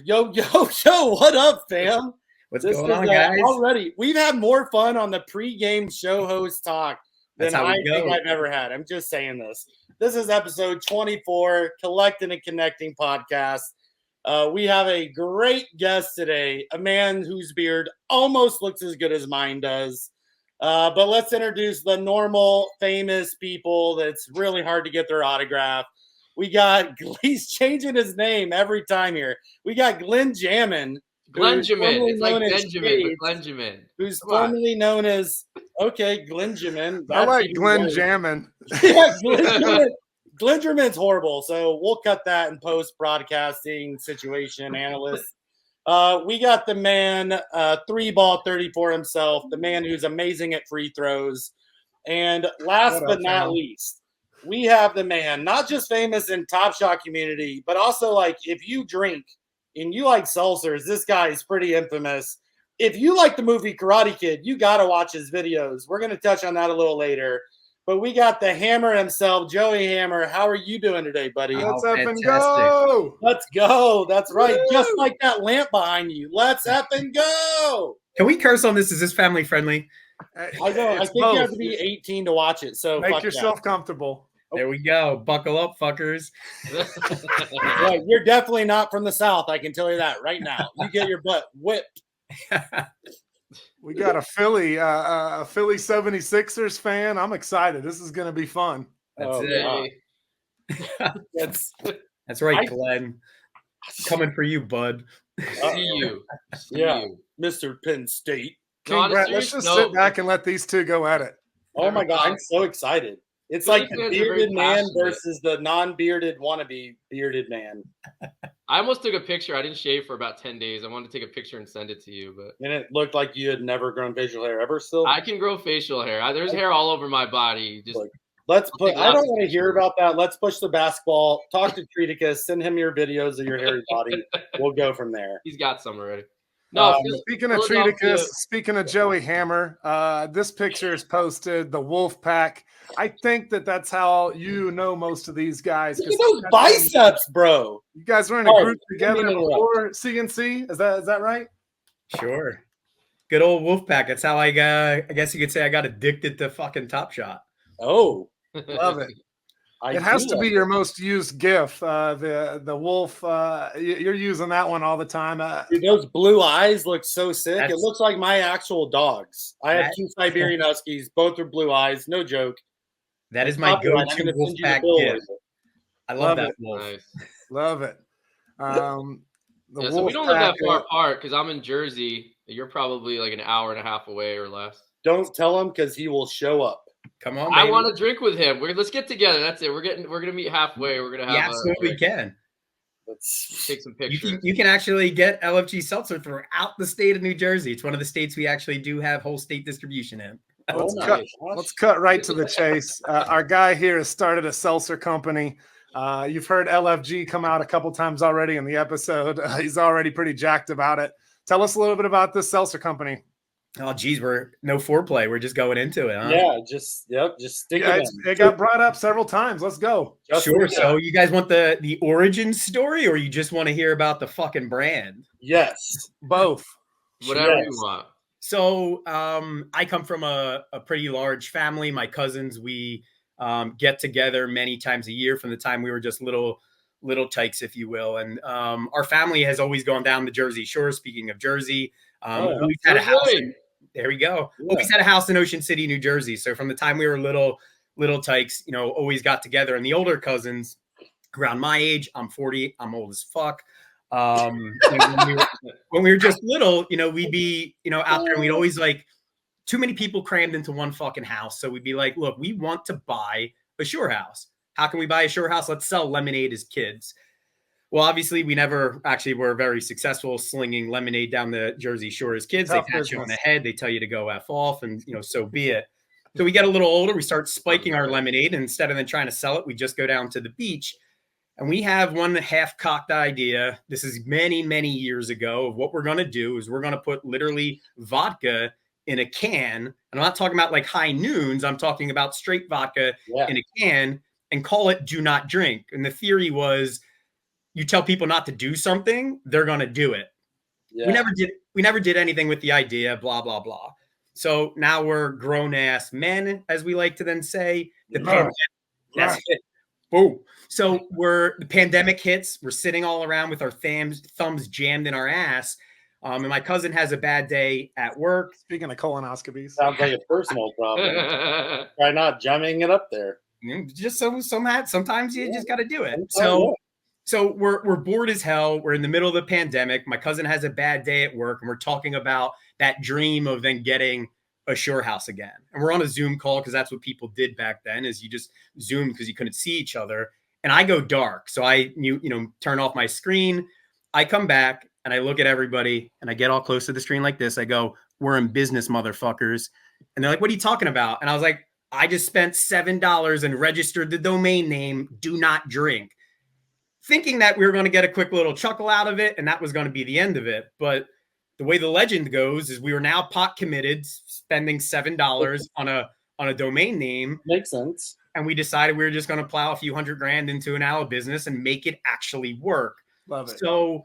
Yo, what up, fam? What's going on, guys? Already, we've had more fun on the pregame show host talk than I think I've ever had. I'm just saying this. This is episode 24, Collectin and Connectin podcast. We have a great guest today, a man whose beard almost looks as good as mine does. But let's introduce the normal, famous people that's really hard to get their autograph. He's changing his name every time here. We got Glenjamin. Glenjamin. It's like Benjamin, but Glenjamin. Who's formerly known as, Glenjamin. I like Glenjamin. Yeah, Glenjamin's horrible, so we'll cut that in post-broadcasting situation analyst. We got the man, 3-ball 34 himself, the man who's amazing at free throws. And last but not least, we have the man, not just famous in Top Shot community, but also like if you drink and you like seltzers, this guy is pretty infamous. If you like the movie Karate Kid, you got to watch his videos. We're going to touch on that a little later. But we got the Hammer himself, Joey Hammer. How are you doing today, buddy? Let's up and go. Let's go. That's right. Woo! Just like that lamp behind you. Let's up and go. Can we curse on this? Is this family friendly? I think you have to be 18 to watch it. So make yourself comfortable. There we go. Buckle up, fuckers. Yeah, you're definitely not from the South. I can tell you that right now. You get your butt whipped. We got a Philly 76ers fan. I'm excited. This is going to be fun. That's right, Glenn. Coming for you, bud. See you. Mr. Penn State. Let's just sit back and let these two go at it. Oh, my God. I'm so excited. It's like the bearded man versus the non-bearded wannabe bearded man. I almost took a picture. I didn't shave for about 10 days. I wanted to take a picture and send it to you, but and it looked like you had never grown facial hair ever. Still, I can grow facial hair. There's hair all over my body. Just I don't want to hear about that. Let's push the basketball. Talk to Treaticus. Send him your videos of your hairy body. We'll go from there. He's got some already. No, speaking of Treaticus, speaking of Joey Hammer, this picture is posted, the Wolf Pack. I think that's how you know most of these guys. Look at those biceps, bro. You guys were in a group together before C&C. Is that right? Sure. Good old Wolf Pack. That's how I guess you could say I got addicted to fucking Top Shot. Oh, love it. It has to be your most used GIF. The wolf. You're using that one all the time. Dude, those blue eyes look so sick. It looks like my actual dogs. I have 2 Siberian Huskies. Both are blue eyes. No joke. That is my go-to wolf pack GIF. I love that wolf. Nice. Love it. So we don't live that far apart because I'm in Jersey. You're probably like an hour and a half away or less. Don't tell him because he will show up. Come on, baby. I want to drink with him. Let's get together. That's it. We're gonna meet halfway. We're gonna have. Absolutely can. Let's take some pictures. You can actually get LFG Seltzer throughout the state of New Jersey. It's one of the states we actually do have whole state distribution in. Let's cut right to the chase. Our guy here has started a seltzer company. You've heard LFG come out a couple times already in the episode. He's already pretty jacked about it. Tell us a little bit about this seltzer company. Oh, geez, we're no foreplay. We're just going into it, huh? Yeah, just stick it in. It got brought up several times. Let's go. Sure. So you guys want the origin story, or you just want to hear about the fucking brand? Yes, both. Whatever you want. So I come from a pretty large family. My cousins, we get together many times a year from the time we were just little tykes, if you will. And our family has always gone down the Jersey Shore. Speaking of Jersey, we've had a house. There we go. Yeah. Always had a house in Ocean City, New Jersey. So from the time we were little tykes, always got together. And the older cousins around my age, I'm 40, I'm old as fuck. When we were just little, we'd be, out there and we'd always too many people crammed into one fucking house. So we'd be like, look, we want to buy a shore house. How can we buy a shore house? Let's sell lemonade as kids. Well, obviously, we never actually were very successful slinging lemonade down the Jersey Shore as kids. They pat you on the head. They tell you to go F off, and, so be it. So we get a little older. We start spiking our lemonade, and instead of then trying to sell it, we just go down to the beach. And we have one half-cocked idea. This is many, many years ago of what we're going to do is we're going to put literally vodka in a can. And I'm not talking about High Noons. I'm talking about straight vodka in a can and call it Do Not Drink. And the theory was, you tell people not to do something, they're going to do it. Yeah. We never did anything with the idea, blah, blah, blah. So now we're grown ass men, as we like to then say. The pandemic, that's it. Boom. So the pandemic hits. We're sitting all around with our thumbs jammed in our ass. And my cousin has a bad day at work. Speaking of colonoscopies, sounds like a personal problem. Try not jamming it up there. Just sometimes you just got to do it. So we're bored as hell. We're in the middle of the pandemic. My cousin has a bad day at work, and we're talking about that dream of then getting a shore house again. And we're on a Zoom call because that's what people did back then, is you just Zoom because you couldn't see each other. And I go dark. So I turn off my screen. I come back and I look at everybody and I get all close to the screen like this. I go, "We're in business, motherfuckers." And they're like, "What are you talking about?" And I was like, "I just spent $7 and registered the domain name Do Not Drink," thinking that we were going to get a quick little chuckle out of it and that was going to be the end of it. But the way the legend goes is we were now pot committed, spending $7 on a domain name. Makes sense. And we decided we were just going to plow a few $100,000 into an hour business and make it actually work. Love it. So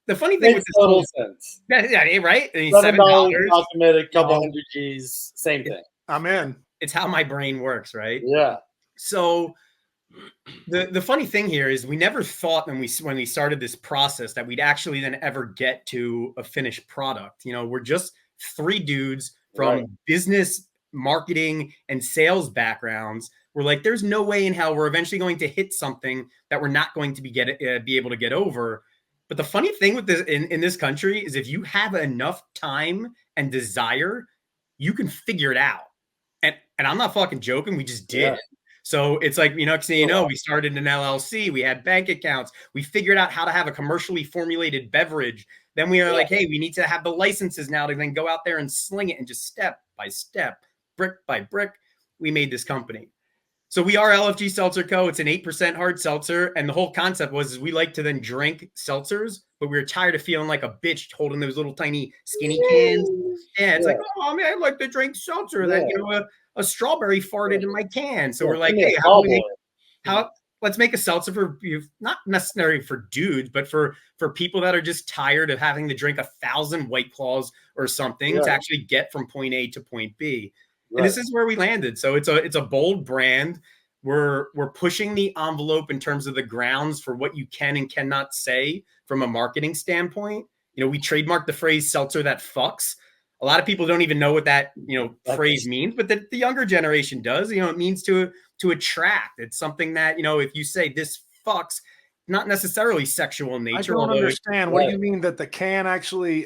the funny thing with this total sense. Yeah, right? I mean, $7 pot committed, couple hundred G's, same thing. I'm in. It's how my brain works, right? Yeah. So the funny thing here is we never thought when we started this process that we'd actually then ever get to a finished product. We're just three dudes from business, marketing, and sales backgrounds. We're like, there's no way in hell we're eventually going to hit something that we're not going to be able to get over. But the funny thing with this in this country is if you have enough time and desire, you can figure it out. And I'm not fucking joking. We just did. Yeah. So it's like, we started an LLC. We had bank accounts. We figured out how to have a commercially formulated beverage. Then we were like, hey, we need to have the licenses now to then go out there and sling it, and just step by step, brick by brick, we made this company. So we are LFG Seltzer Co. It's an 8% hard seltzer. And the whole concept was we like to then drink seltzers, but we were tired of feeling like a bitch holding those little tiny skinny cans. Yeah, it's like, oh, man, I like to drink seltzer. That, a strawberry farted in my can. So we're like, hey, let's make a seltzer for not necessarily for dudes, but for people that are just tired of having to drink 1,000 White Claws or something to actually get from point A to point B. Right. And this is where we landed. So it's a bold brand. We're pushing the envelope in terms of the grounds for what you can and cannot say from a marketing standpoint. We trademarked the phrase "seltzer that fucks." A lot of people don't even know what that phrase means, but the younger generation does. It means to attract. It's something that if you say this fucks, not necessarily sexual in nature. I don't understand. What do you mean that the can actually?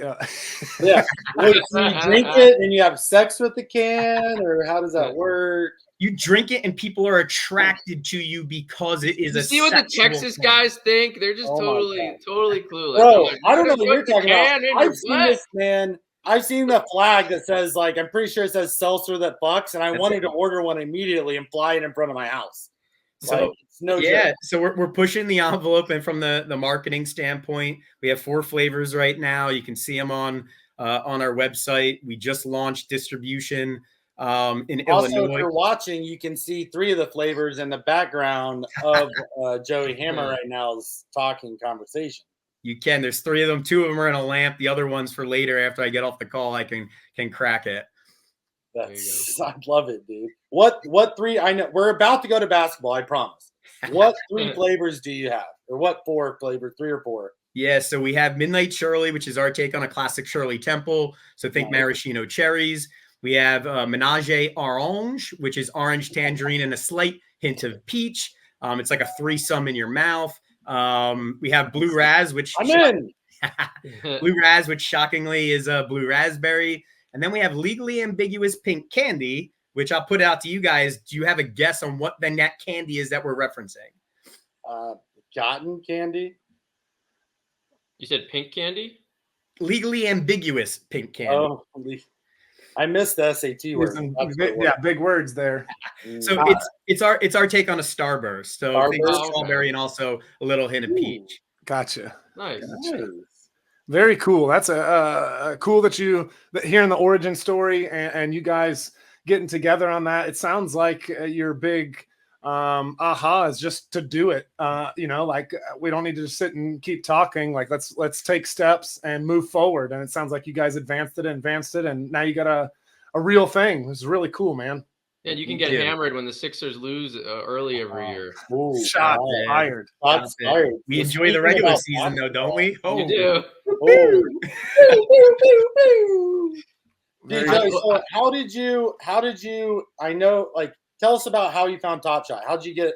Yeah, you drink it and you have sex with the can, or how does that work? You drink it and people are attracted to you because it is see what the Texas guys think? They're just totally clueless. Bro, like, I don't know what you're talking about. I've seen this, man. I've seen the flag that says, I'm pretty sure it says seltzer that fucks, and I wanted to order one immediately and fly it in front of my house. So it's no joke. So we're pushing the envelope, and from the marketing standpoint, we have 4 flavors right now. You can see them on our website. We just launched distribution in Illinois. Also, if you're watching, you can see 3 of the flavors in the background of Joey Hammer right now's talking conversation. You can. There's 3 of them. 2 of them are in a lamp. The other one's for later. After I get off the call, I can crack it. I love it, dude. What 3? I know we're about to go to basketball. I promise. What 3 flavors do you have, or what 4 flavors? 3 or 4? Yeah. So we have Midnight Shirley, which is our take on a classic Shirley Temple. So think maraschino cherries. We have Ménage Orange, which is orange, tangerine, and a slight hint of peach. It's like a threesome in your mouth. We have Blue Raz, which Blue Raz, which shockingly is a blue raspberry. And then we have Legally Ambiguous Pink Candy, which I'll put out to you guys. Do you have a guess on what then that candy is that we're referencing? Cotton candy. You said pink candy? Legally Ambiguous Pink Candy. Oh, I missed the SAT word. Yeah, big words there. So it's our take on a Starburst. So I think strawberry and also a little hint of peach. Gotcha. Nice. Very cool. That's cool that hearing the origin story and you guys getting together on that. It sounds like you're big aha is just to do it. Like we don't need to just sit and keep talking. Like let's take steps and move forward. And it sounds like you guys advanced it, and now you got a real thing. It's really cool, man. Yeah, you can get hammered when the Sixers lose early every year. Ooh, shot fired. Shots fired. We enjoy the regular season, though, don't we? Oh. You do. DJ, so how did you? I know, like, tell us about how you found Top Shot. How did you get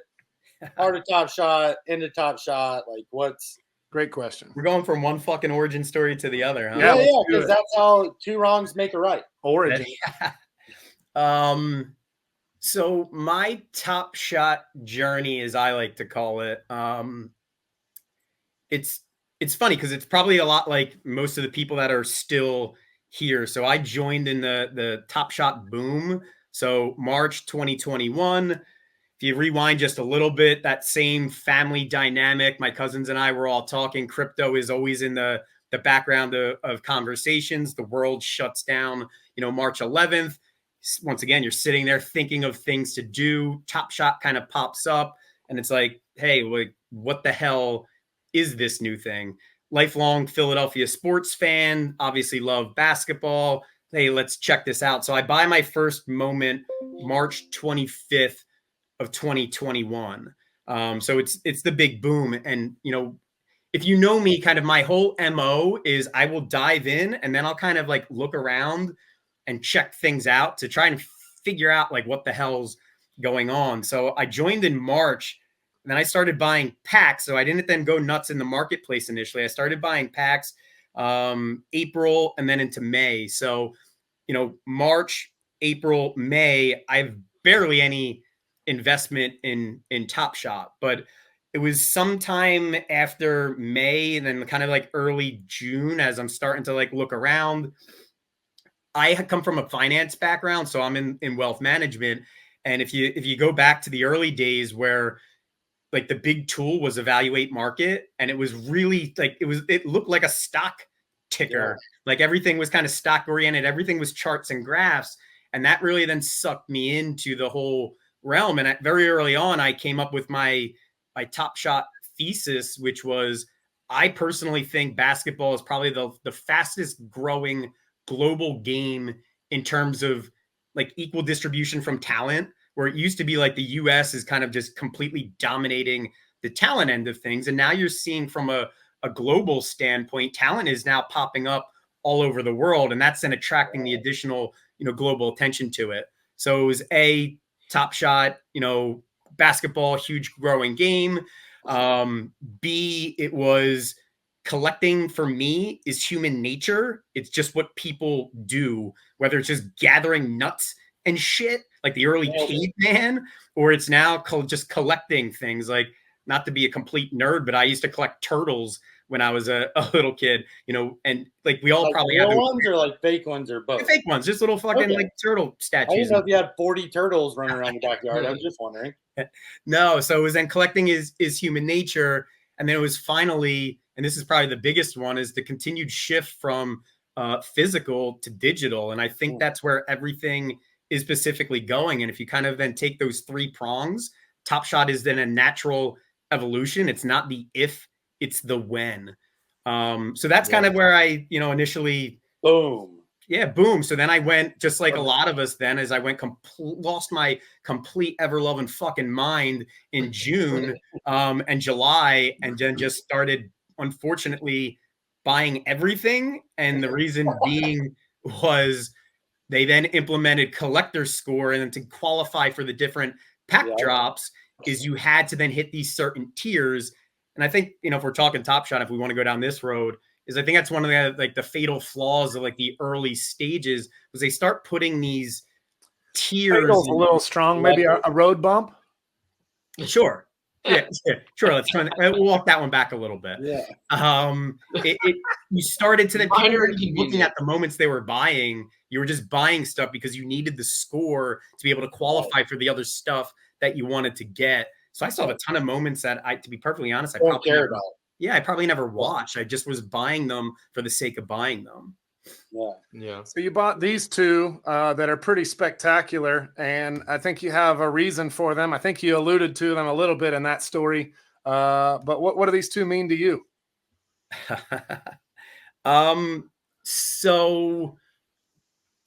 out of Top Shot into Top Shot? Like, what's great question. We're going from one fucking origin story to the other, huh? Yeah, because that's how two wrongs make a right. Origin. So my Top Shot journey, as I like to call it, it's funny because it's probably a lot like most of the people that are still here. So I joined in the Top Shot boom. So March 2021. If you rewind just a little bit, that same family dynamic, my cousins and I were all talking. Crypto is always in the background of conversations. The world shuts down, March 11th. Once again, you're sitting there thinking of things to do. Top Shot kind of pops up and it's like, hey, what the hell is this new thing? Lifelong Philadelphia sports fan, obviously love basketball. Hey, let's check this out. So I buy my first moment March 25th of 2021. So it's the big boom. And, if you know me, kind of my whole MO is I will dive in and then I'll kind of like look around and check things out to try and figure out like what the hell's going on. So I joined in March and then I started buying packs. So I didn't then go nuts in the marketplace initially. I started buying packs April and then into May. So, March, April, May, I have barely any investment in Top Shot, but it was sometime after May and then kind of like early June as I'm starting to like look around. I had come from a finance background, so I'm in wealth management. And if you go back to the early days where like the big tool was evaluate market, and it was really like it looked like a stock ticker. Yeah. Like everything was kind of stock oriented, everything was charts and graphs, and that really then sucked me into the whole realm. And very early on, I came up with my Top Shot thesis, which was I personally think basketball is probably the fastest growing global game in terms of like equal distribution from talent, where it used to be like the US is kind of just completely dominating the talent end of things. And now you're seeing from a global standpoint, talent is now popping up all over the world. And that's then attracting the additional, global attention to it. So it was Top Shot, basketball, huge growing game. B, it was collecting for me is human nature. It's just what people do, whether it's just gathering nuts and shit like the early caveman, or it's now just collecting things. Like, not to be a complete nerd, but I used to collect turtles when I was a little kid, and like we all like probably have ones or like fake ones or both. Fake ones, just little fucking like turtle statues. I didn't know if you had 40 turtles running around the backyard. I was just wondering. No, so it was then collecting is human nature, and then it was finally, and this is probably the biggest one, is the continued shift from physical to digital, and I think that's where everything is specifically going. And if you kind of then take those three prongs, Top Shot is then a natural evolution. It's not the if, it's the when. So that's kind of where I, initially boom. Yeah, boom. So then I went, just like a lot of us then, as I went lost my complete ever-loving fucking mind in June and July, and then just started, unfortunately, buying everything. And the reason being was they then implemented collector score, and then to qualify for the different pack drops is you had to then hit these certain tiers. And I think, if we're talking Top Shot, if we want to go down this road, is I think that's one of the like the fatal flaws of like the early stages was they start putting these tiers. Fatal's a little strong, maybe a road bump. Sure. Yeah, sure. Let's we'll walk that one back a little bit. Yeah. You started to then people were looking at the moments they were buying. You were just buying stuff because you needed the score to be able to qualify for the other stuff that you wanted to get. So I still have a ton of moments that to be perfectly honest, I probably never watched. I just was buying them for the sake of buying them. Yeah. So you bought these two that are pretty spectacular, and I think you have a reason for them. I think you alluded to them a little bit in that story. But what do these two mean to you? So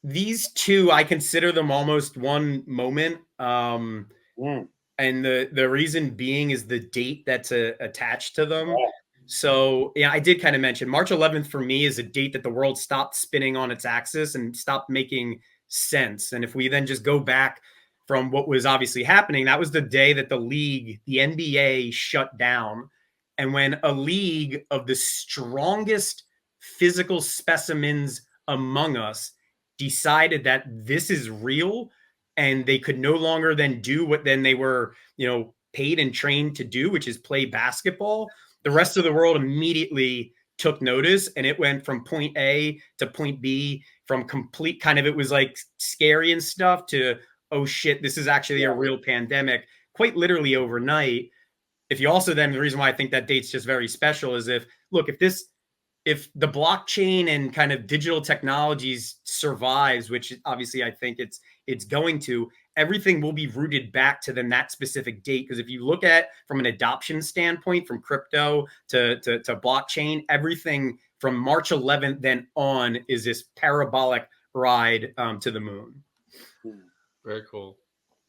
these two, I consider them almost one moment. And the reason being is the date that's attached to them. Yeah. So yeah, I did kind of mention March 11th for me is a date that the world stopped spinning on its axis and stopped making sense. And if we then just go back from what was obviously happening, that was the day that the league, the NBA, shut down. And when a league of the strongest physical specimens among us decided that this is real and they could no longer then do what then they were, paid and trained to do, which is play basketball, the rest of the world immediately took notice, and it went from point A to point B, from complete kind of, it was like scary and stuff, to, oh shit, this is actually a real pandemic, quite literally overnight. If you also then, the reason why I think that date's just very special is if the blockchain and kind of digital technologies survives, which obviously I think it's going to, everything will be rooted back to then that specific date. Because if you look at from an adoption standpoint, from crypto to blockchain, everything from March 11th then on is this parabolic ride to the moon. Very cool.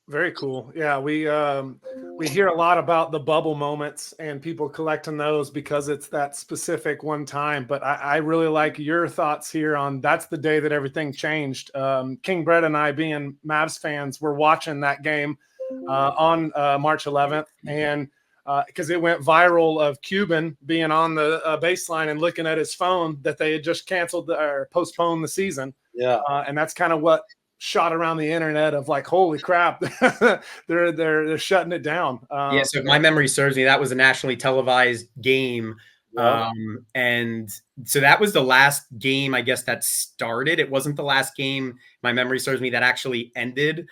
Very cool. Yeah, we hear a lot about the bubble moments and people collecting those because it's that specific one time. But I really like your thoughts here on that's the day that everything changed. King Brett and I, being Mavs fans, were watching that game on March 11th, and because it went viral of Cuban being on the baseline and looking at his phone that they had just canceled or postponed the season. Yeah, and that's kind of what shot around the internet of like, holy crap, they're shutting it down. Yeah, so if my memory serves me, that was a nationally televised game. Yeah. And so that was the last game, I guess, that started. It wasn't the last game, my memory serves me, that actually ended.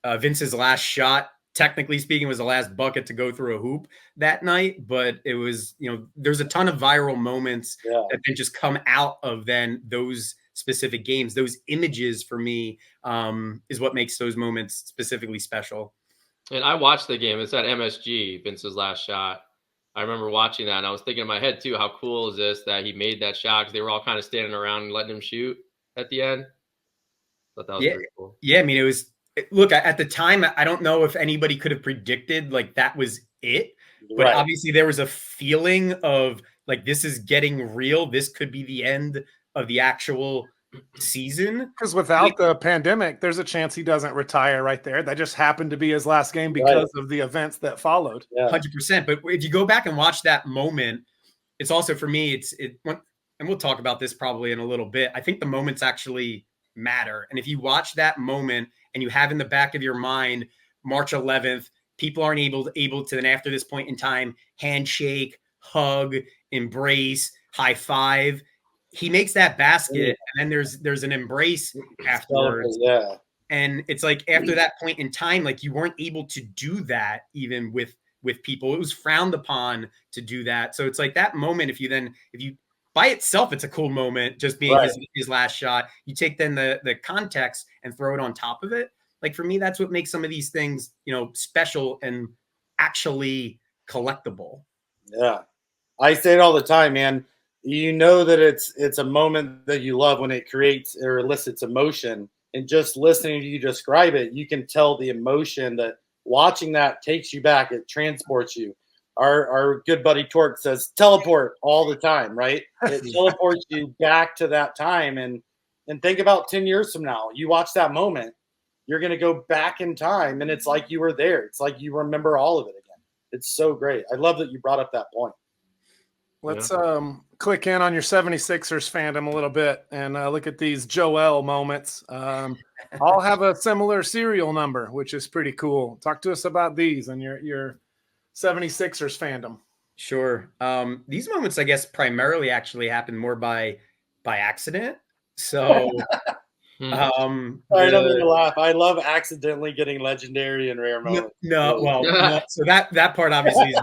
Vince's last shot, technically speaking, was the last bucket to go through a hoop that night. But it was, there's a ton of viral moments that then just come out of then those specific games. Those images for me is what makes those moments specifically special. And I watched the game. It's at MSG, Vince's last shot. I remember watching that, and I was thinking in my head too, how cool is this that he made that shot, because they were all kind of standing around and letting him shoot at the end. Thought that was pretty cool. Yeah, I mean, it was. Look, at the time, I don't know if anybody could have predicted like that was it, but obviously there was a feeling of like, this is getting real. This could be the end of the actual season. Because without the pandemic, there's a chance he doesn't retire right there. That just happened to be his last game because of the events that followed. 100%. But if you go back and watch that moment, it's also, for me, and we'll talk about this probably in a little bit, I think the moments actually matter. And if you watch that moment and you have in the back of your mind, March 11th, people aren't able to then after this point in time, handshake, hug, embrace, high five. He makes that basket, and then there's an embrace afterwards. Yeah. And it's like after that point in time, like you weren't able to do that even with people. It was frowned upon to do that. So it's like that moment, if you by itself, it's a cool moment, just being his last shot. You take then the context and throw it on top of it. Like for me, that's what makes some of these things, special and actually collectible. Yeah. I say it all the time, man. You know that it's a moment that you love when it creates or elicits emotion. And just listening to you describe it, you can tell the emotion that watching that takes you back. It transports you. Our good buddy Torque says teleport all the time, right? It teleports you back to that time. And think about 10 years from now, you watch that moment, you're going to go back in time, and it's like you were there. It's like you remember all of it again. It's so great. I love that you brought up that point. Let's click in on your 76ers fandom a little bit and look at these Joel moments. All have a similar serial number, which is pretty cool. Talk to us about these and your 76ers fandom. Sure. These moments, I guess, primarily actually happen more by accident. So I don't mean to laugh. I love accidentally getting legendary and rare moments. No, so that part obviously is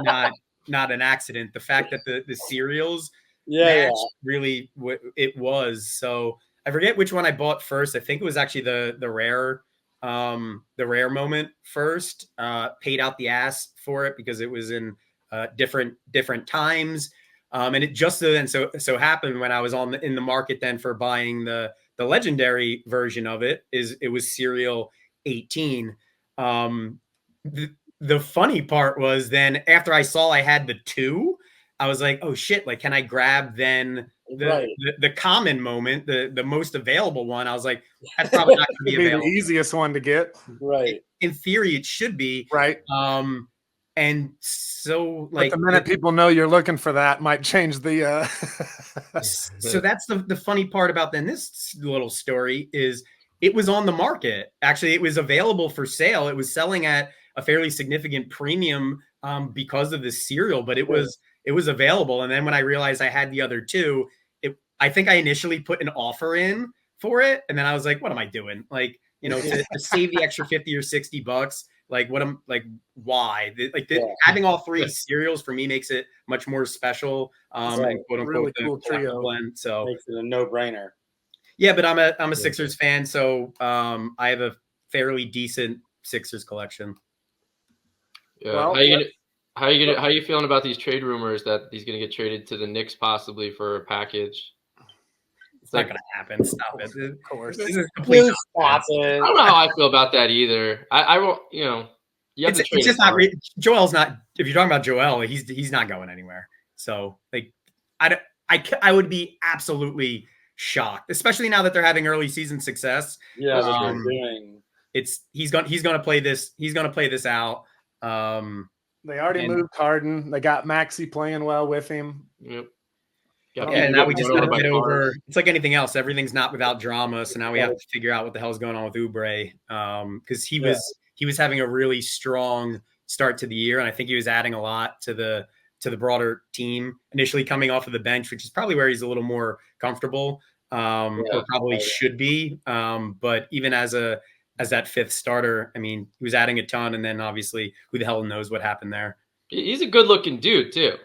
not an accident. The fact that the serials match really what it was. So I forget which one I bought first. I think it was actually the rare moment first. Paid out the ass for it because it was in different times. And it just then so happened when I was in the market then for buying the legendary version of it was serial 18. The funny part was then after I saw I had the 2, I was like, oh shit, like can I grab then the common moment, the most available one? I was like, that's probably not going to be available. The easiest one to get. Right. In theory, it should be. Right. And so like but the minute people know you're looking for that might change the So that's the funny part about then this little story is it was on the market. Actually, it was available for sale. It was selling at a fairly significant premium because of this cereal, but it was available. And then when I realized I had the other 2, I think I initially put an offer in for it. And then I was like, what am I doing? Like, to save the extra $50 or $60, like why? Having all 3 cereals for me makes it much more special. And quote unquote, really cool trio blend. So makes it a no-brainer. Yeah, but I'm a Sixers fan, so I have a fairly decent Sixers collection. Yeah. Well, how are you feeling about these trade rumors that he's going to get traded to the Knicks possibly for a package? It's not going to happen. Stop it. Of course. This is complete stop it. I don't know how I feel about that either. I won't. You have to trade. It's just not. Joel's not. If you're talking about Joel, he's not going anywhere. So like, I would be absolutely shocked, especially now that they're having early season success. Yeah, he's going to play this. He's going to play this out. They already moved Harden. They got Maxey playing well with him. Yep. Yeah, now we just got to get over. It's like anything else. Everything's not without drama. So now we have to figure out what the hell's going on with Oubre, because he was having a really strong start to the year, and I think he was adding a lot to the broader team. Initially coming off of the bench, which is probably where he's a little more comfortable, or probably should be. But even as that 5th starter, I mean, he was adding a ton, and then obviously, who the hell knows what happened there? He's a good-looking dude too.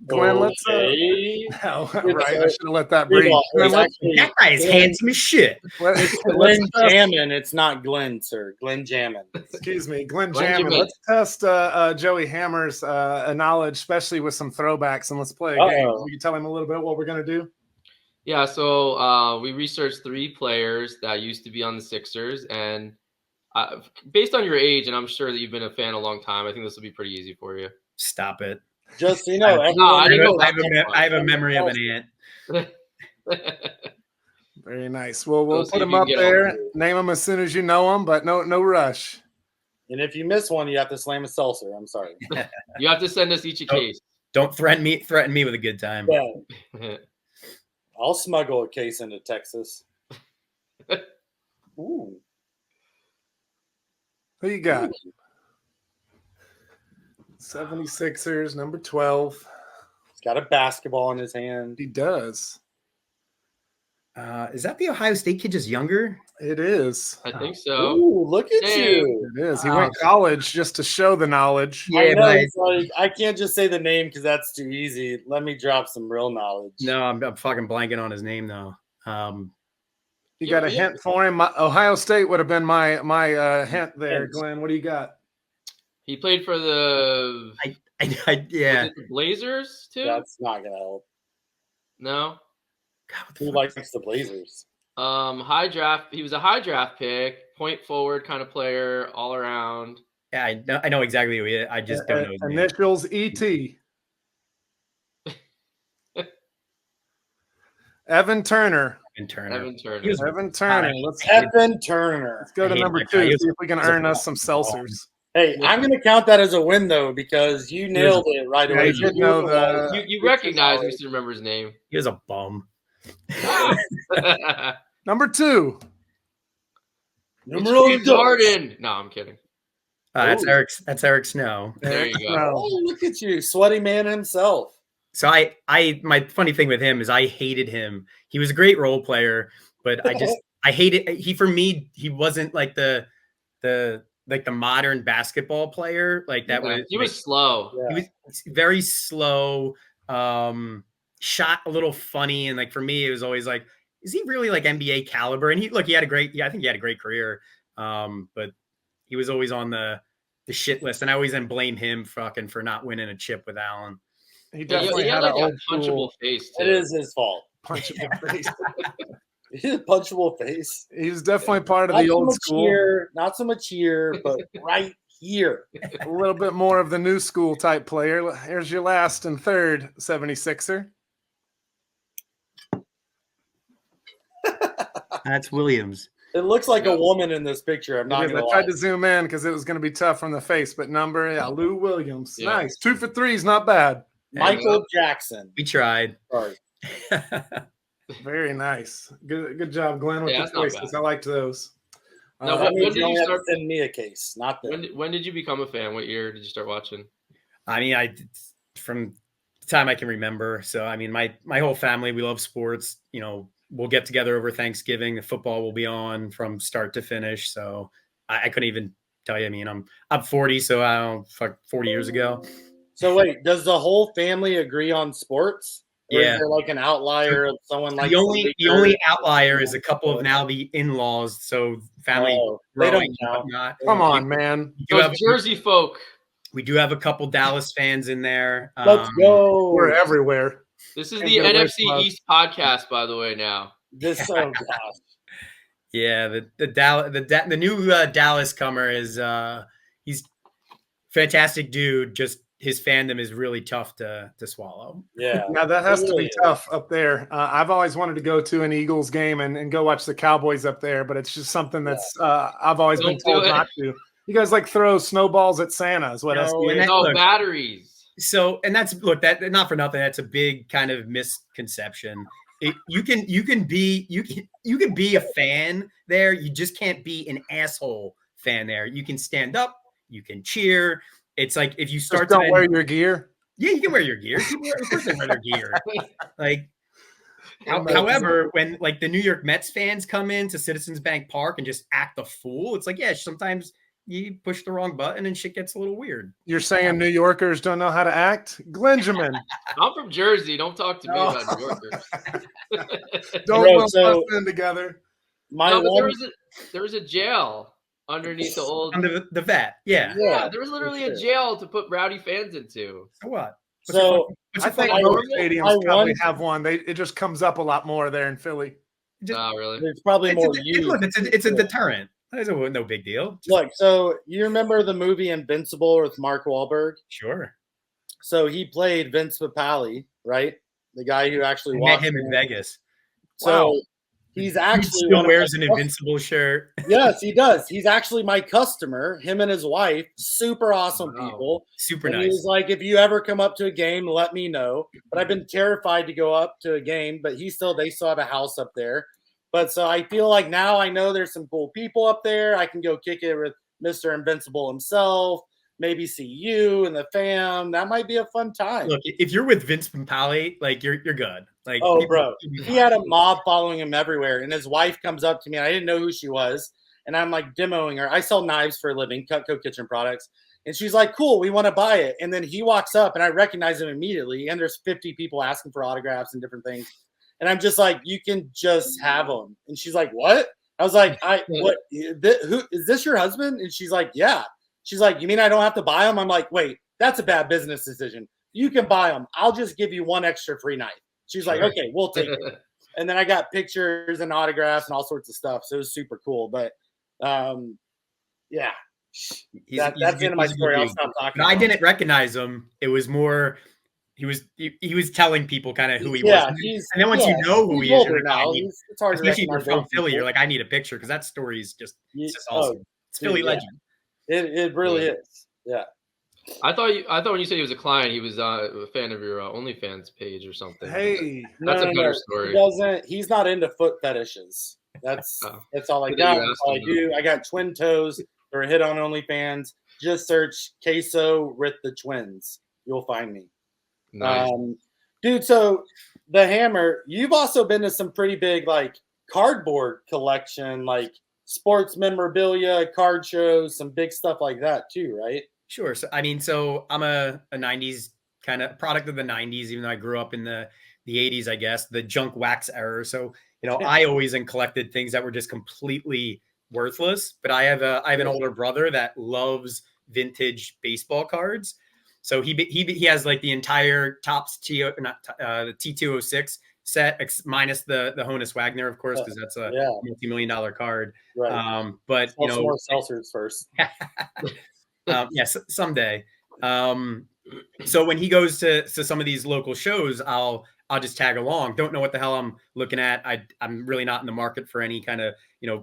Glenn, let's right. I should have let that breathe. That guy is handsome as shit. Glenn Jammin. It's not Glenn, sir. Glenn Jammin. Excuse me, Glenn Jammin. Let's test Joey Hammer's knowledge, especially with some throwbacks, and let's play a game. Will you tell him a little bit what we're gonna do? Yeah, so we researched 3 players that used to be on the Sixers, and based on your age, and I'm sure that you've been a fan a long time, I think this will be pretty easy for you. Stop it. Just so you know, I have a memory of an ant. Very nice. Well, we'll put them up there. Name them as soon as you know them, but no rush. And if you miss one, you have to slam a seltzer. I'm sorry. You have to send us each a case. Don't threaten me with a good time. Yeah. I'll smuggle a case into Texas. Ooh. Who you got? 76ers, number 12. He's got a basketball in his hand. He does. Is that the Ohio State kid just younger? It is. I think so. Ooh, look at you. It is. He went college just to show the knowledge. Yeah, but I can't just say the name because that's too easy. Let me drop some real knowledge. No, I'm fucking blanking on his name though. You got a hint for him? Ohio State would have been my hint there, Glenn. What do you got? He played for the the Blazers too. That's not gonna help. No. God, who likes the Blazers? High draft. He was a high draft pick, point forward kind of player, all around. Yeah, I know exactly who he is. I just don't know his initials ET. Evan Turner. Evan Turner. Let's go to number 2. See if we can earn us some seltzers. Hey, I'm going to count that as a win, though, because you nailed it right away. You recognize me to remember his name. He was a bum. Number 2. Jordan. No, I'm kidding. That's Eric Snow. There you go. Oh, look at you, sweaty man himself. So my funny thing with him is I hated him. He was a great role player, but I hated he wasn't like the modern basketball player like that. He was slow. He was very slow. Shot a little funny, and like for me, it was always like, is he really like NBA caliber? And he had a great, I think he had a great career. But he was always on the shit list, and I always then blame him fucking for not winning a chip with Allen. He definitely had had like an a old punchable school face. Too. It is his fault. punchable face. He's a punchable face. He was definitely part of Not the so old much school. here, not so much here, but right here. A little bit more of the new school type player. Here's your last and third 76er. That's Williams. It looks like a woman in this picture. I'm not I going to lie. tried to zoom in because it was going to be tough from the face, but Lou Williams. Yeah. Nice. 2 for 3 is not bad. Michael Jackson. We tried. Sorry. Very nice. Good job, Glenn, with that's the not choices. bad. I liked those. Now, That when means did you only you have to start? send me a case, not them. When did you become a fan? What year did you start watching? I mean, from the time I can remember. So, I mean, my whole family, we love sports. You know, we'll get together over Thanksgiving. The football will be on from start to finish. So I couldn't even tell you. I mean, I'm 40, so I don't fuck 40 years ago. So wait, does the whole family agree on sports? Or Yeah. is there like an outlier of someone like The only outlier is a couple of now the in-laws. So family they don't growing and count. whatnot. Come on, man. We do have- Those Jersey folk. We do have a couple Dallas fans in there. Let's go. We're everywhere. This is Can't the get away NFC from us. East podcast, by the way. Now, This oh gosh. Yeah, the new Dallas comer is he's fantastic dude. Just his fandom is really tough to swallow. Yeah. Yeah, that has to really be is. tough up there. I've always wanted to go to an Eagles game and go watch the Cowboys up there, but it's just something that's I've always been Don't do told it. not to. You guys like throw snowballs at Santa is what No, SBA and that- no look, batteries. So, and that's that not for nothing. That's a big kind of misconception. You can be a fan there. You just can't be an asshole fan there. You can stand up. You can cheer. It's like if you start Just don't to wear your gear. Yeah, you can wear your gear. Of course, they wear their gear. Like, however, when like the New York Mets fans come into Citizens Bank Park and just act a fool, it's like, yeah, sometimes you push the wrong button and shit gets a little weird. You're saying New Yorkers don't know how to act? Glenjamin. I'm from Jersey. Don't talk to me about New Yorkers. Don't Bro, lump so- us in together. My No, but one, there was a jail underneath the old. Under the vet. Yeah. Yeah, there was literally a sure. jail to put rowdy fans into. So what? so What's I your think fucking- most I stadiums probably won- have one. It just comes up a lot more there in Philly. Oh, really? there's probably more it's a deterrent. It's no big deal. Look, so you remember the movie Invincible with Mark Wahlberg? Sure. So he played Vince Papale, right? The guy who actually I met walked him in Vegas. So Wow. he's He actually still one of wears my an Invincible shirt. Yes, he does. He's actually my customer. Him and his wife, super awesome Wow. people. Super And he nice. was like, if you ever come up to a game, let me know. But I've been terrified to go up to a game, but they still have a house up there. But so I feel like now I know there's some cool people up there. I can go kick it with Mr. Invincible himself, maybe see you and the fam. That might be a fun time. Look, if you're with Vince Papale, like you're good. Like, Oh, people- bro. He had a mob following him everywhere. And his wife comes up to me. And I didn't know who she was. And I'm like demoing her. I sell knives for a living, Cutco kitchen products. And she's like, cool, we want to buy it. And then he walks up and I recognize him immediately. And there's 50 people asking for autographs and different things. And I'm just like, you can just have them. And she's like, what? I was like, who is this your husband? And she's like, yeah. She's like, you mean I don't have to buy them? I'm like, wait, that's a bad business decision. You can buy them. I'll just give you one extra free knife. She's like, okay, we'll take it. And then I got pictures and autographs and all sorts of stuff. So it was super cool. But yeah, that's the end of my story. I'll stop talking. But I didn't recognize him. It was more he was telling people kind of who he Yeah, was. he's And then once you know who he's he is, older you're like, now. I need- It's hard to especially if you're recognize from those Philly, people. you're like, I need a picture because that story is just it's just Oh, awesome. It's dude, Philly yeah. legend. It really is. Yeah. I thought when you said he was a client, he was a fan of your OnlyFans page or something. Hey, That's a better story. He's not into foot fetishes. That's Oh. that's all I Good got. that you That's asked all I him, do. I got twin toes. They're a hit on OnlyFans. Just search Queso with the twins. You'll find me. Nice. Dude, so the Hammer, you've also been to some pretty big like cardboard collection, like sports memorabilia, card shows, some big stuff like that too, right? Sure. So I mean, so I'm a 90s kind of product of the 90s, even though I grew up in the 80s, I guess, the junk wax era. So, I always collected things that were just completely worthless. But I have an older brother that loves vintage baseball cards. So he has like the entire Topps the T206 set minus the Honus Wagner, of course, because that's a multi-million-dollar card. Right. But more Seltzers first. Yes, someday. So when he goes to some of these local shows, I'll just tag along. Don't know what the hell I'm looking at. I'm really not in the market for any kind of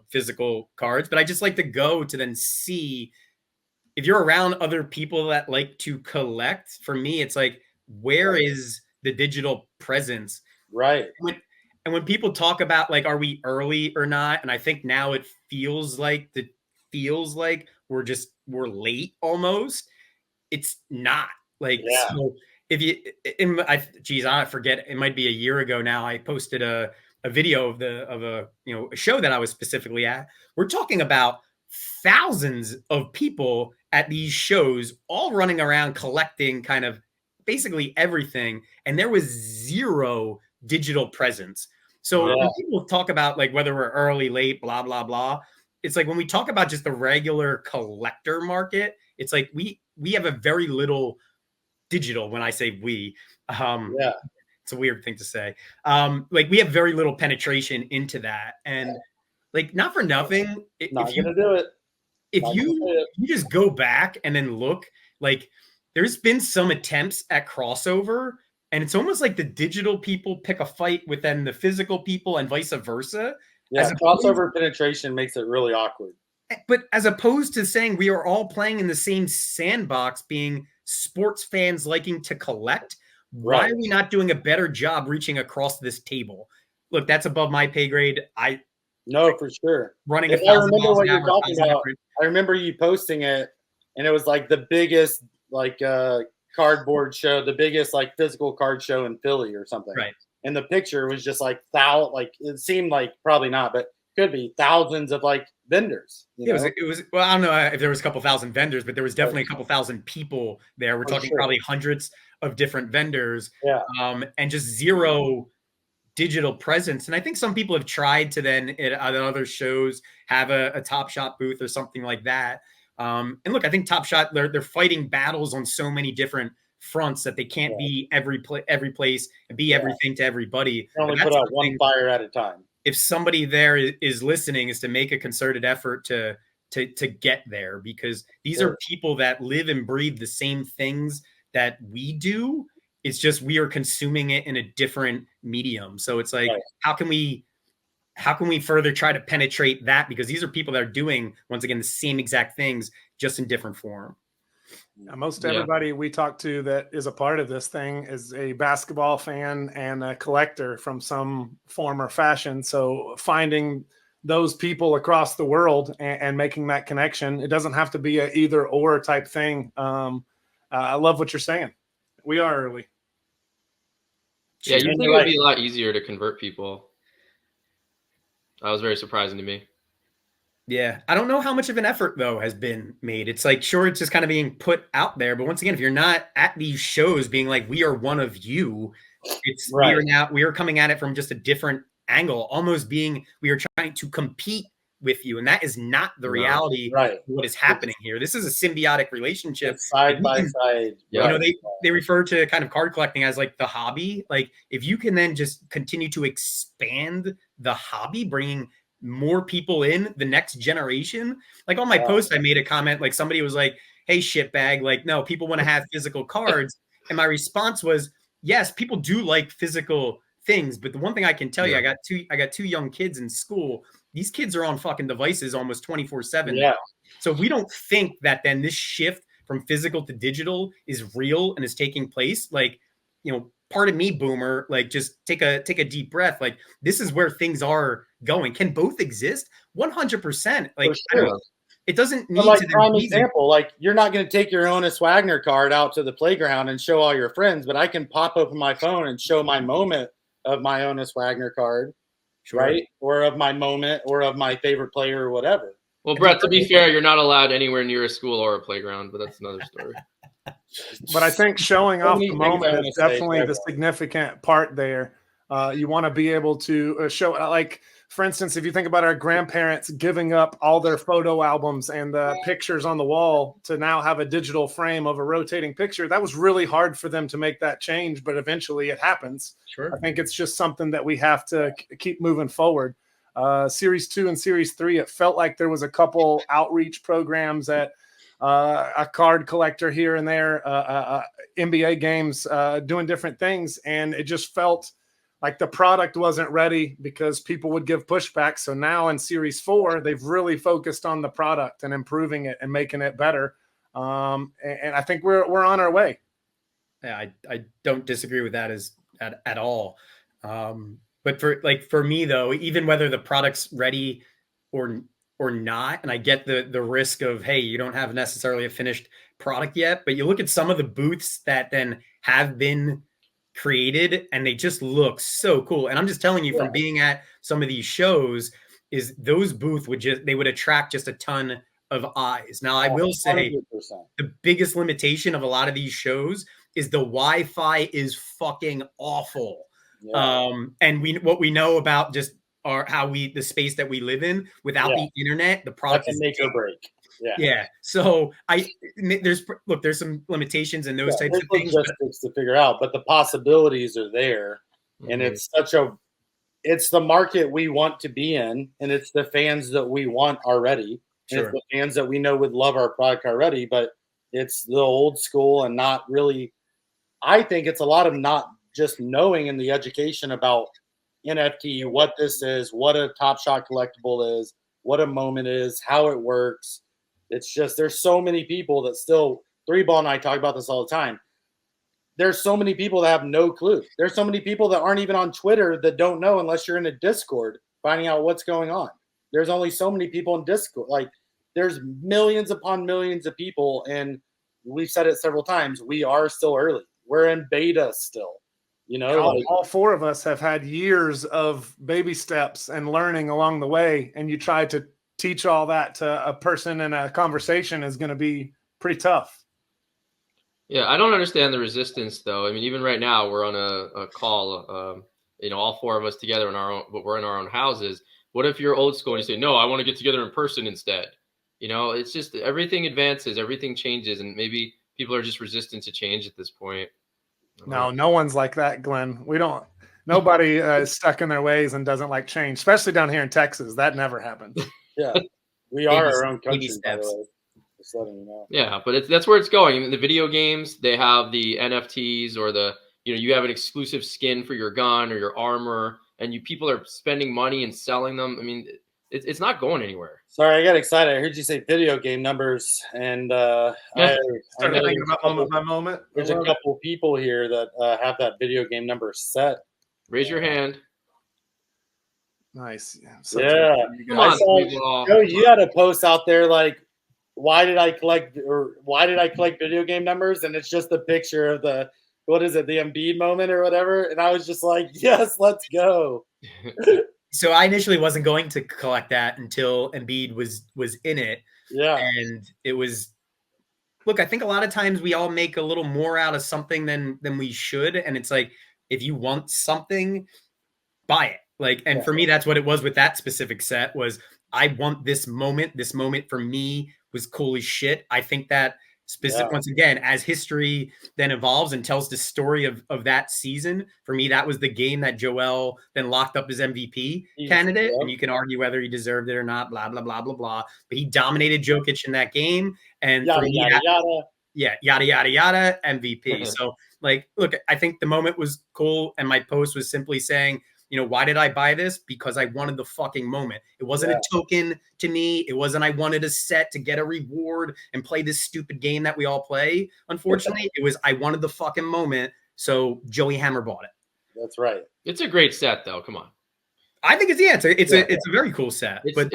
physical cards, but I just like to go to then see if you're around other people that like to collect. For me, it's like, where is the digital presence? Right. When people talk about like, are we early or not? And I think now it feels like we're late almost. It's not like, so if you, I forget, it might be a year ago now, I posted a video of a show that I was specifically at. We're talking about thousands of people at these shows, all running around collecting kind of basically everything. And there was zero digital presence. So when people talk about like whether we're early, late, blah, blah, blah, it's like when we talk about just the regular collector market, it's like we have a very little digital. When I say we, it's a weird thing to say. Like we have very little penetration into that. And like, not for nothing. Not gonna do it. If you just go back and then look, like there's been some attempts at crossover, and it's almost like the digital people pick a fight with then the physical people and vice versa. Yeah, crossover penetration makes it really awkward. But as opposed to saying we are all playing in the same sandbox, being sports fans liking to collect, why are we not doing a better job reaching across this table? Look, that's above my pay grade. No, for sure. Running. I remember what you're talking about. I remember you posting it, and it was like the biggest like cardboard show, the biggest like physical card show in Philly or something. Right. And the picture was just like it seemed like probably not, but could be thousands of like vendors. It was well, I don't know if there was a couple thousand vendors, but there was definitely a couple thousand people there. We're talking probably hundreds of different vendors. Yeah. And just zero digital presence. And I think some people have tried to then at other shows have a TopShot booth or something like that. And look, I think TopShot, they're fighting battles on so many different fronts that they can't be every place and be everything to everybody. They only put out one fire at a time. If somebody there is listening, is to make a concerted effort to get there, because these are people that live and breathe the same things that we do. It's just we are consuming it in a different medium. So it's like, how can we further try to penetrate that? Because these are people that are doing, once again, the same exact things, just in different form. Most everybody we talk to that is a part of this thing is a basketball fan and a collector from some form or fashion. So finding those people across the world and making that connection, it doesn't have to be a either or type thing. I love what you're saying. We are early. Yeah, you think it would be a lot easier to convert people. That was very surprising to me. Yeah, I don't know how much of an effort though has been made. It's like, sure, it's just kind of being put out there, but once again, if you're not at these shows being like, we are one of you, it's we are coming at it from just a different angle, almost being we are trying to compete with you, and that is not the reality of what is happening here. This is a symbiotic relationship, side by side. You know, they refer to kind of card collecting as like the hobby. Like if you can then just continue to expand the hobby, bringing more people in, the next generation. Like on my post, I made a comment, like somebody was like, hey, shitbag, like, no, people want to have physical cards. And my response was, yes, people do like physical things. But the one thing I can tell you, I got two young kids in school. These kids are on fucking devices almost 24/7 now. So if we don't think that then this shift from physical to digital is real and is taking place, like, you know, pardon me, boomer, like just take a deep breath. Like this is where things are going. Can both exist? 100%. Like it doesn't need like to. Prime example, like you're not going to take your Honus Wagner card out to the playground and show all your friends, but I can pop open my phone and show my moment of my Honus Wagner card, right? Or of my moment, or of my favorite player, or whatever. Well, Brett, to be fair, you're not allowed anywhere near a school or a playground, but that's another story. But I think showing off the many things I moment wanna is say, definitely the Trevor. significant part there. You want to be able to show, like, for instance, if you think about our grandparents giving up all their photo albums and the pictures on the wall to now have a digital frame of a rotating picture, that was really hard for them to make that change, but eventually it happens. Sure. I think it's just something that we have to keep moving forward. Series 2 and Series 3, it felt like there was a couple outreach programs at a card collector here and there, NBA games, doing different things, and it just felt like the product wasn't ready because people would give pushback. So now in Series 4, they've really focused on the product and improving it and making it better. And I think we're on our way. Yeah, I don't disagree with that at all. But for me though, even whether the product's ready or not, and I get the risk of, hey, you don't have necessarily a finished product yet, but you look at some of the booths that then have been created and they just look so cool. And I'm just telling you from being at some of these shows, is those booths would attract just a ton of eyes. Now I will say 100%. the biggest limitation of a lot of these shows is the Wi-Fi is fucking awful. Yeah. And what we know about just the space that we live in without the internet, the product That's a make or break. Yeah. So there's some limitations in those types of things. Logistics to figure out, but the possibilities are there, and it's the market we want to be in, and it's the fans that we want already. And it's the fans that we know would love our product already, but it's the old school and not really. I think it's a lot of not just knowing and the education about NFT, what this is, what a Top Shot collectible is, what a moment is, how it works. It's just there's so many people that still, Three Ball and I talk about this all the time. There's so many people that have no clue. There's so many people that aren't even on Twitter that don't know unless you're in a Discord finding out what's going on. There's only so many people in Discord. Like there's millions upon millions of people, and we've said it several times. We are still early. We're in beta still. You know, all four of us have had years of baby steps and learning along the way, and you try to teach all that to a person in a conversation is going to be pretty tough. Yeah, I don't understand the resistance though. I mean, even right now we're on a call, all four of us together but we're in our own houses. What if you're old school and you say, no, I want to get together in person instead? It's just everything advances, everything changes, and maybe people are just resistant to change at this point. No one's like that, Glenn. Nobody is stuck in their ways and doesn't like change, especially down here in Texas. That never happens. Yeah, we are our own country, by the way. Just letting you know. Yeah, but that's where it's going. I mean, the video games, they have the NFTs or you have an exclusive skin for your gun or your armor, and people are spending money and selling them. I mean, it's not going anywhere. Sorry, I got excited. I heard you say video game numbers, and I started thinking about moment by moment. There's a couple people here that have that video game number set. Raise your hand. Nice. Yeah. Come on, Joe, you had a post out there like, why did I collect video game numbers? And it's just a picture of the Embiid moment or whatever. And I was just like, yes, let's go. So I initially wasn't going to collect that until Embiid was in it. Yeah. And it was, look, I think a lot of times we all make a little more out of something than we should. And it's like, if you want something, buy it. And for me, that's what it was with that specific set was I want this moment. This moment for me was cool as shit. I think that once again, as history then evolves and tells the story of that season, for me, that was the game that Joel then locked up his MVP candidate. And you can argue whether he deserved it or not, blah, blah, blah, blah, blah. But he dominated Jokic in that game. And yada, for me, yada, yada, MVP. So look, I think the moment was cool. And my post was simply saying, why did I buy this? Because I wanted the fucking moment. It wasn't a token to me. It wasn't I wanted a set to get a reward and play this stupid game that we all play. Unfortunately, it was I wanted the fucking moment. So Joey Hammer bought it. That's right. It's a great set, though. Come on. I think it's a very cool set. But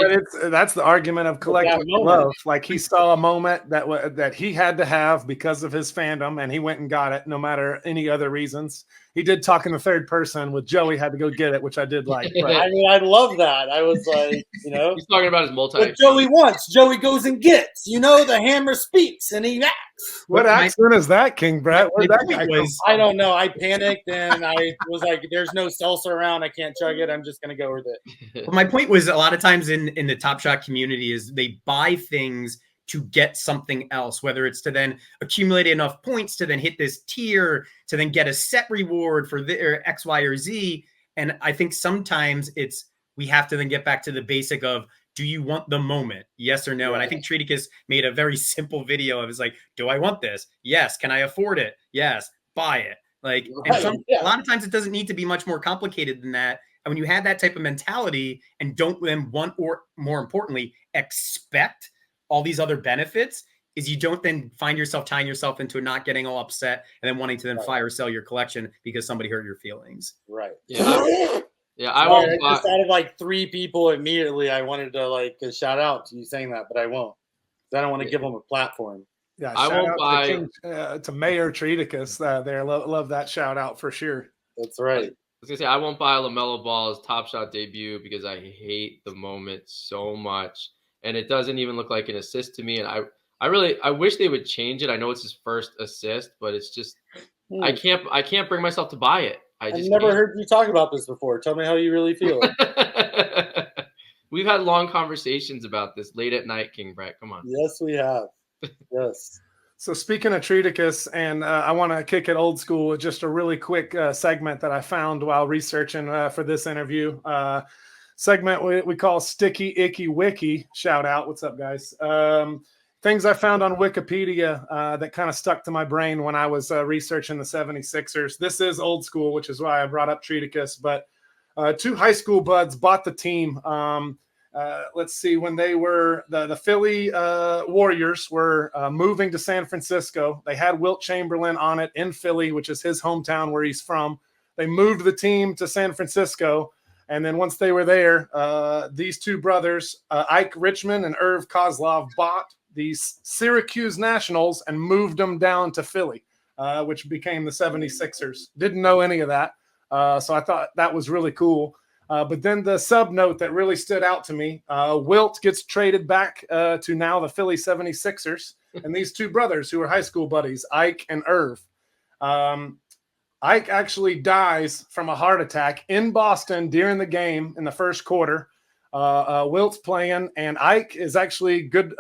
that's the argument of collective love. Like he saw a moment that he had to have because of his fandom, and he went and got it, no matter any other reasons. He did talk in the third person with Joey had to go get it, which I did like. But I mean, I love that. I was like, he's talking about his multi. What Joey wants, Joey goes and gets. The hammer speaks, and he acts. What accent is that, King Brett? Where'd that guy come from? I don't know. I panicked and I was like, "There's no seltzer around. I can't chug it. I'm just gonna go with it." Well, my point was a lot of times in the Top Shot community is they buy things to get something else, whether it's to then accumulate enough points to then hit this tier, to then get a set reward for the X, Y, or Z. And I think sometimes we have to then get back to the basic of, do you want the moment? Yes or no? Yeah. And I think Treaticus made a very simple video of, it's like, do I want this? Yes. Can I afford it? Yes. Buy it. Like, Right. and a lot of times it doesn't need to be much more complicated than that. And when you have that type of mentality and don't then want, or more importantly, expect all these other benefits, is you don't then find yourself tying yourself into not getting all upset and then wanting to then fire sell your collection because somebody hurt your feelings. Right. Yeah. Yeah, I Sorry, won't just out of like 3 people immediately, I wanted to like shout out to you saying that, but I won't. I don't want to give them a platform. Yeah, I shout won't out buy to Mayor Treaticus there. Love that shout out for sure. That's right. I was gonna say I won't buy LaMelo Ball's Top Shot debut because I hate the moment so much, and it doesn't even look like an assist to me. And I wish they would change it. I know it's his first assist, but it's just I can't bring myself to buy it. I've never heard you talk about this before. Tell me how you really feel. We've had long conversations about this late at night, King Brett. Come on. Yes, we have. Yes. So speaking of Treaticus, and I want to kick it old school with just a really quick segment that I found while researching for this interview. Segment we call Sticky Icky Wiki. Shout out. What's up, guys? Things I found on Wikipedia that kind of stuck to my brain when I was researching the 76ers. This is old school, which is why I brought up Treaticus. But 2 high school buds bought the team. Let's see, when they were the Philly Warriors were moving to San Francisco. They had Wilt Chamberlain on it in Philly, which is his hometown where he's from. They moved the team to San Francisco. And then once they were there, these 2 brothers, Ike Richmond and Irv Kozlov, bought these Syracuse Nationals and moved them down to Philly, which became the 76ers. Didn't know any of that. So I thought that was really cool. But then the sub note that really stood out to me, Wilt gets traded back to now the Philly 76ers. And these 2 brothers who are high school buddies, Ike and Irv. Ike actually dies from a heart attack in Boston during the game in the first quarter. Wilt's playing, and Ike is actually good,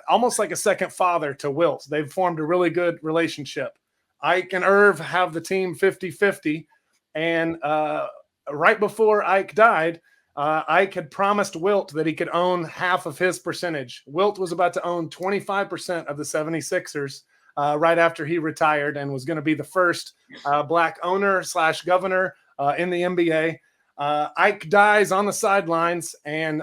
almost like a second father to Wilt. They've formed a really good relationship. Ike and Irv have the team 50-50, and right before Ike died, Ike had promised Wilt that he could own half of his percentage. Wilt was about to own 25% of the 76ers right after he retired and was going to be the first black owner / governor in the NBA. Ike dies on the sidelines, and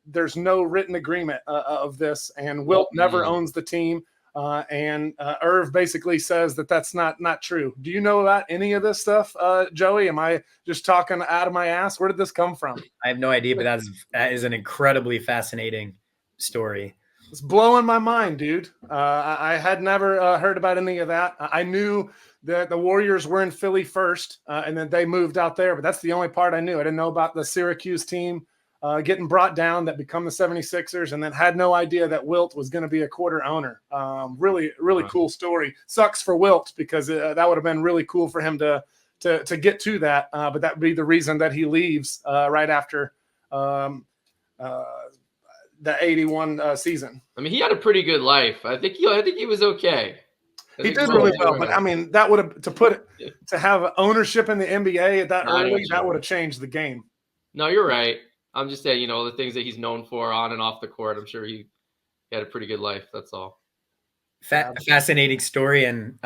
there's no written agreement of this, and Wilt never owns the team. And Irv basically says that that's not true. Do you know about any of this stuff, Joey? Am I just talking out of my ass? Where did this come from? I have no idea, but that is an incredibly fascinating story. It's blowing my mind, dude. I had never heard about any of that. I knew that the Warriors were in Philly first, and then they moved out there, but that's the only part I knew. I didn't know about the Syracuse team getting brought down that become the 76ers, and then had no idea that Wilt was going to be a quarter owner. Really cool story. Sucks for Wilt because that would have been really cool for him to get to that, but that would be the reason that he leaves right after the 81 season. I mean, he had a pretty good life. I think he was okay. He did really well, but I mean, that would have to have ownership in the NBA at that early. That would have changed the game. No, you're right. I'm just saying, the things that he's known for on and off the court. I'm sure he had a pretty good life. That's all. Fascinating story, and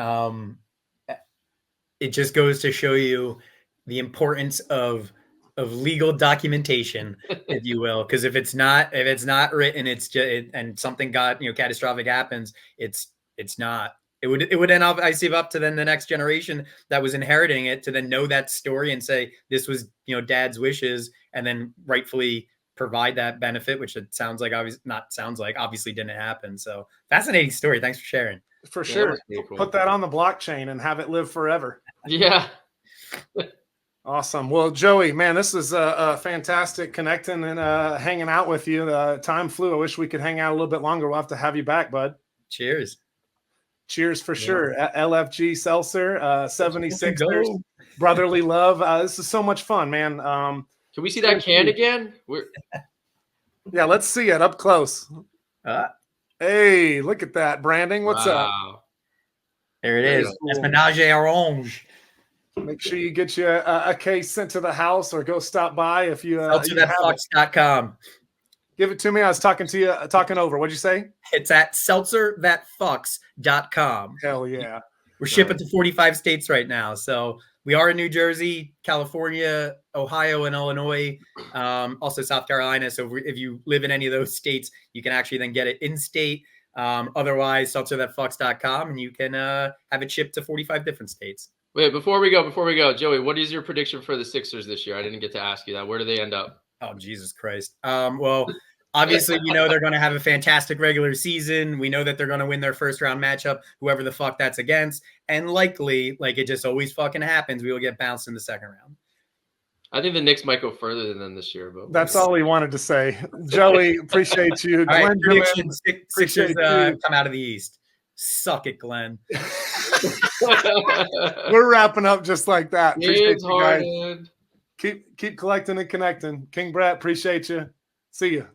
it just goes to show you the importance of legal documentation, if you will, because if it's not written, it's just and something catastrophic happens, it's not. It would end up, I see, up to then the next generation that was inheriting it to then know that story and say this was dad's wishes, and then rightfully provide that benefit, which it sounds like obviously didn't happen. So fascinating story. Thanks for sharing. For sure. Cool. Put that on the blockchain and have it live forever. Yeah. Awesome. Well, Joey, man, this is fantastic connecting and hanging out with you. Time flew. I wish we could hang out a little bit longer. We'll have to have you back, bud. Cheers. Cheers for sure. LFG Seltzer, 76ers, Go. brotherly love. This is so much fun, man. Can we see that can again? Yeah, let's see it up close. Hey, look at that branding. What's up? There it is. Cool. Espionage Orange. Make sure you get you a case sent to the house or go stop by if you. SeltzerThatFucks.com. Give it to me. I was talking over. What'd you say? It's at SeltzerThatFucks.com. Hell yeah. We're shipping to 45 states right now. So we are in New Jersey, California, Ohio, and Illinois, also South Carolina. So if you live in any of those states, you can actually then get it in state. Otherwise, SeltzerThatFucks.com, and you can have it shipped to 45 different states. Wait, before we go, Joey, what is your prediction for the Sixers this year? I didn't get to ask you that. Where do they end up? Oh, Jesus Christ. Well, obviously, we know they're going to have a fantastic regular season. We know that they're going to win their first round matchup, whoever the fuck that's against. And likely, like it just always fucking happens, we will get bounced in the second round. I think the Knicks might go further than them this year, but that's all he wanted to say. Joey, appreciate you. All right, Glenn, Sixers come out of the East. Suck it, Glenn. We're wrapping up just like that. Appreciate you guys. Hardened. Keep collecting and connecting. King Brett, appreciate you. See you.